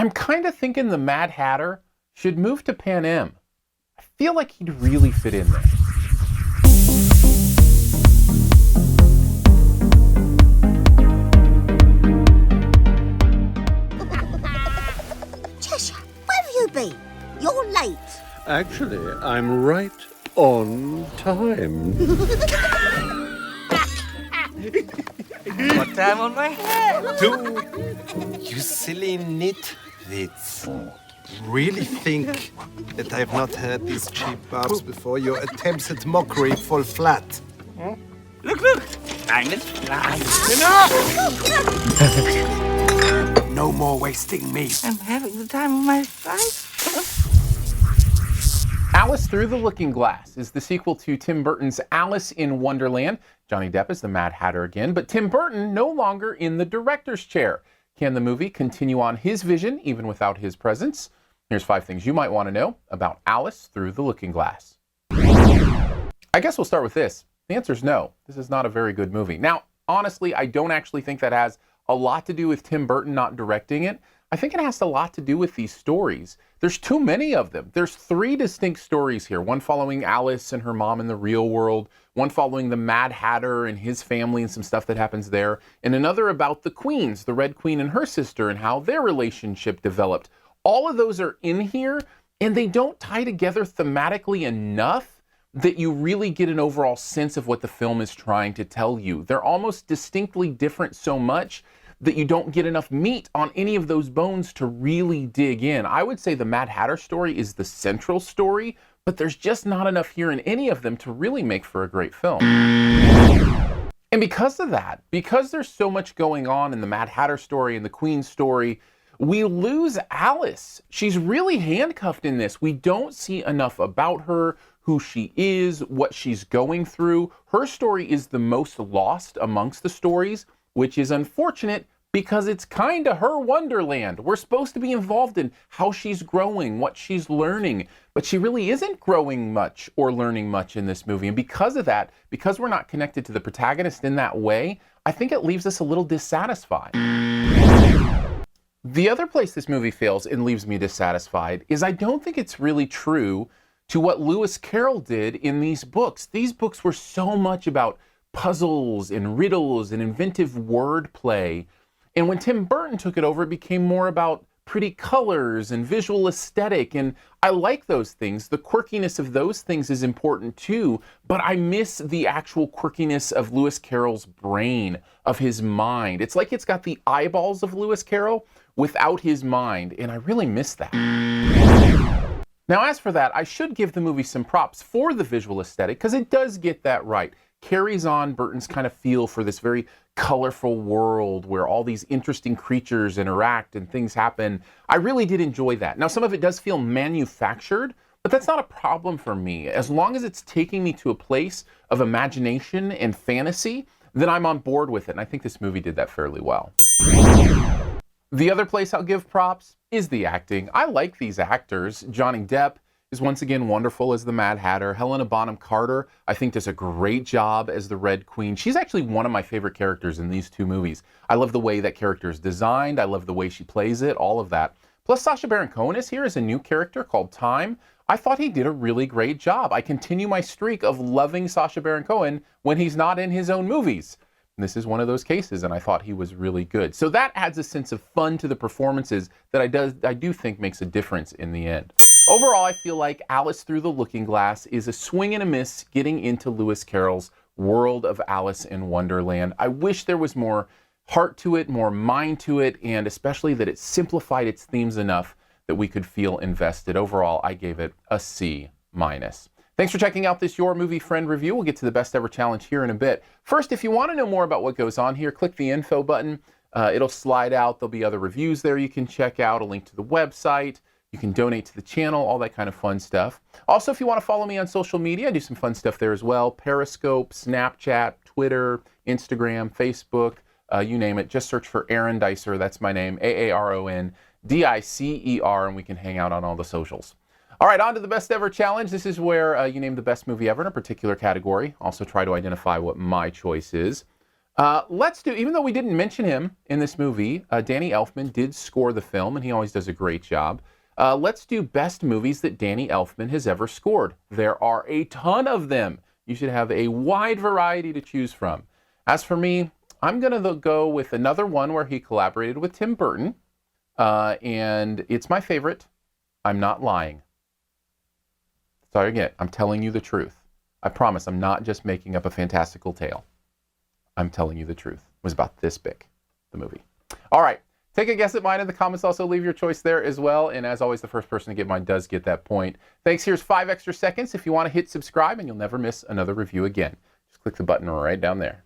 I'm kind of thinking the Mad Hatter should move to Pan Am. I feel like he'd really fit in there. Cheshire, where have you been? You're late. Actually, I'm right on time. What time on my head? 2. You silly nitwits. Really think that I have not heard these cheap barbs before? Your attempts at mockery fall flat. Look! Time is flying. Enough! No more wasting me. I'm having the time of my life. Alice Through the Looking Glass is the sequel to Tim Burton's Alice in Wonderland. Johnny Depp is the Mad Hatter again, but Tim Burton no longer in the director's chair. Can the movie continue on his vision even without his presence? Here's 5 things you might want to know about Alice Through the Looking Glass. I guess we'll start with this. The answer is no. This is not a very good movie. Now, honestly, I don't actually think that has a lot to do with Tim Burton not directing it. I think it has a lot to do with these stories. There's too many of them. There's 3 distinct stories here. One following Alice and her mom in the real world, one following the Mad Hatter and his family and some stuff that happens there, and another about the queens, the Red Queen and her sister, and how their relationship developed. All of those are in here, and they don't tie together thematically enough that you really get an overall sense of what the film is trying to tell you. They're almost distinctly different so much that you don't get enough meat on any of those bones to really dig in. I would say the Mad Hatter story is the central story, but there's just not enough here in any of them to really make for a great film. And because of that, because there's so much going on in the Mad Hatter story and the Queen story, we lose Alice. She's really handcuffed in this. We don't see enough about her, who she is, what she's going through. Her story is the most lost amongst the stories, which is unfortunate because it's kind of her wonderland. We're supposed to be involved in how she's growing, what she's learning, but she really isn't growing much or learning much in this movie. And because of that, because we're not connected to the protagonist in that way, I think it leaves us a little dissatisfied. The other place this movie fails and leaves me dissatisfied is I don't think it's really true to what Lewis Carroll did in these books. These books were so much about puzzles and riddles and inventive wordplay. And when Tim Burton took it over, it became more about pretty colors and visual aesthetic. And I like those things. The quirkiness of those things is important too, but I miss the actual quirkiness of Lewis Carroll's brain, of his mind. It's like it's got the eyeballs of Lewis Carroll without his mind, and I really miss that. Now, as for that, I should give the movie some props for the visual aesthetic, because it does get that right. Carries on Burton's kind of feel for this very colorful world where all these interesting creatures interact and things happen. I really did enjoy that. Now, some of it does feel manufactured, but that's not a problem for me. As long as it's taking me to a place of imagination and fantasy, then I'm on board with it. And I think this movie did that fairly well. The other place I'll give props is the acting. I like these actors. Johnny Depp is once again wonderful as the Mad Hatter. Helena Bonham Carter, I think, does a great job as the Red Queen. She's actually one of my favorite characters in these 2 movies. I love the way that character is designed. I love the way she plays it, all of that. Plus, Sacha Baron Cohen is here as a new character called Time. I thought he did a really great job. I continue my streak of loving Sacha Baron Cohen when he's not in his own movies. This is one of those cases, and I thought he was really good. So that adds a sense of fun to the performances that I do think makes a difference in the end. Overall, I feel like Alice Through the Looking Glass is a swing and a miss getting into Lewis Carroll's world of Alice in Wonderland. I wish there was more heart to it, more mind to it, and especially that it simplified its themes enough that we could feel invested. Overall, I gave it a C-. Thanks for checking out this Your Movie Friend review. We'll get to the Best Ever Challenge here in a bit. First, if you want to know more about what goes on here, click the info button. It'll slide out. There'll be other reviews there you can check out, a link to the website. You can donate to the channel, all that kind of fun stuff. Also, if you want to follow me on social media, I do some fun stuff there as well. Periscope, Snapchat, Twitter, Instagram, Facebook, you name it. Just search for Aaron Dicer. That's my name, AARONDICER, and we can hang out on all the socials. All right, on to the Best Ever Challenge. This is where you name the best movie ever in a particular category. Also try to identify what my choice is. Let's do, even though we didn't mention him in this movie, Danny Elfman did score the film, and he always does a great job. Let's do best movies that Danny Elfman has ever scored. There are a ton of them. You should have a wide variety to choose from. As for me, I'm going to go with another one where he collaborated with Tim Burton, and it's my favorite, I'm Not Lying. Sorry again, I'm telling you the truth. I promise I'm not just making up a fantastical tale. I'm telling you the truth. It was about this big, the movie. All right, take a guess at mine in the comments. Also, leave your choice there as well. And as always, the first person to get mine does get that point. Thanks. Here's 5 extra seconds if you want to hit subscribe, and you'll never miss another review again. Just click the button right down there.